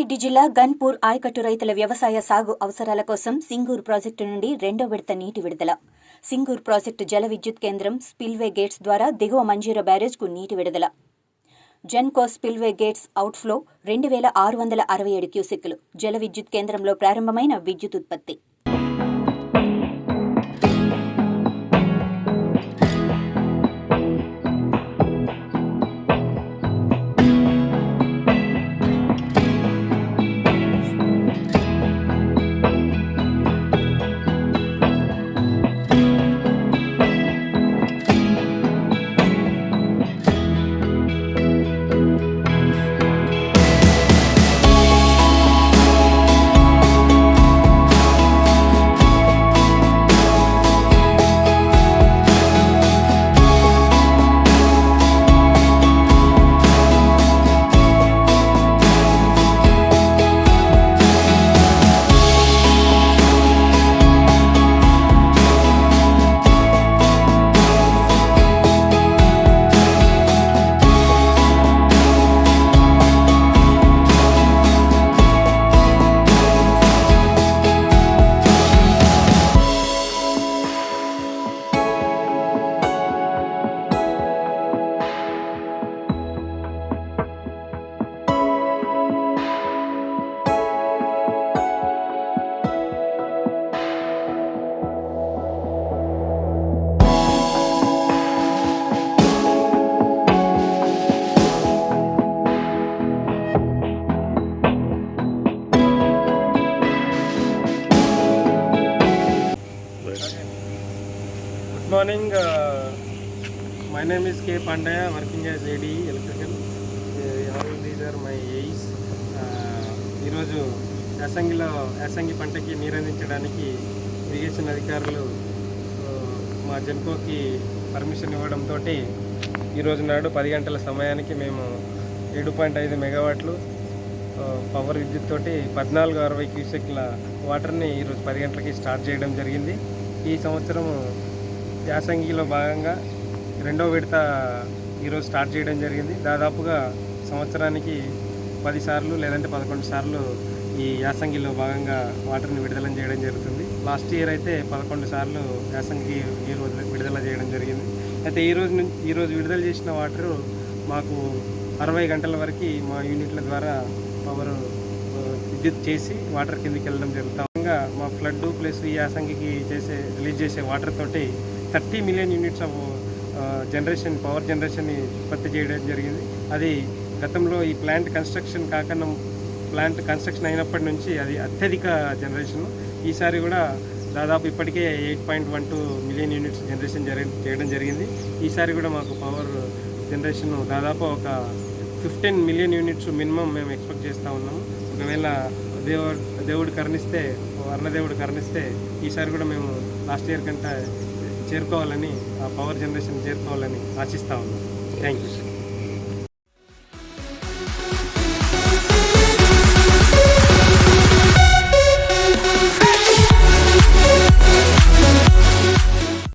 రంగారెడ్డి జిల్లా గన్పూర్ ఆయకట్టు రైతుల వ్యవసాయ సాగు అవసరాల కోసం సింగూర్ ప్రాజెక్టు నుండి రెండో విడత నీటి విడుదల. సింగూర్ ప్రాజెక్టు జల విద్యుత్ కేంద్రం స్పిల్వే గేట్స్ ద్వారా దిగువ మంజీరా బ్యారేజ్కు నీటి విడుదల. Genco spillway gates outflow 2667 క్యూసెక్కులు. జల విద్యుత్ కేంద్రంలో ప్రారంభమైన విద్యుత్ ఉత్పత్తి. Good morning. My name is K. Pandaya, working as ADE Electrical. These are my AEs. ఈరోజు యాసంగి పంటకి నీరందించడానికి ఇరిగేషన్ అధికారులు మా జెన్కోకి పర్మిషన్ ఇవ్వడంతో ఈరోజు నాడు 10 గంటల సమయానికి మేము 7.5 మెగావాట్లు పవర్ విద్యుత్ తోటి 1460 క్యూసెక్ల వాటర్ని ఈరోజు 10 గంటలకి స్టార్ట్ చేయడం జరిగింది. ఈ సంవత్సరం యాసంగిలో భాగంగా రెండో విడత ఈరోజు స్టార్ట్ చేయడం జరిగింది. దాదాపుగా సంవత్సరానికి 10 సార్లు లేదంటే 11 సార్లు ఈ యాసంగిలో భాగంగా వాటర్ని విడుదల చేయడం జరుగుతుంది. లాస్ట్ ఇయర్ అయితే 11 సార్లు యాసంగి ఈరోజు విడుదల చేయడం జరిగింది. అయితే ఈరోజు విడుదల చేసిన వాటరు మాకు 60 గంటల వరకు మా యూనిట్ల ద్వారా పవర్ విద్యుత్ చేసి వాటర్ కిందికి వెళ్ళడం జరుగుతుంది. మా ఫ్లడ్ ప్లస్ ఈ యాసంగికి రిలీజ్ చేసే వాటర్ తోటి 30 మిలియన్ యూనిట్స్ ఆఫ్ పవర్ జనరేషన్ని ఉత్పత్తి చేయడం జరిగింది. అది గతంలో ఈ ప్లాంట్ కన్స్ట్రక్షన్ అయినప్పటి నుంచి అది అత్యధిక జనరేషన్. ఈసారి కూడా దాదాపు ఇప్పటికే 8.12 మిలియన్ యూనిట్స్ జనరేషన్ చేయడం జరిగింది. ఈసారి కూడా మాకు పవర్ జనరేషన్ దాదాపు ఒక 15 మిలియన్ యూనిట్స్ మినిమం మేము ఎక్స్పెక్ట్ చేస్తూ ఉన్నాము. ఒకవేళ దేవుడు కరుణిస్తే, వర్ణదేవుడు కరుణిస్తే ఈసారి కూడా మేము లాస్ట్ ఇయర్ కంటే చేరుకోవాలని, ఆ పవర్ జనరేషన్ చేరుకోవాలని ఆశిస్తూ ఉన్నాం. Thank you.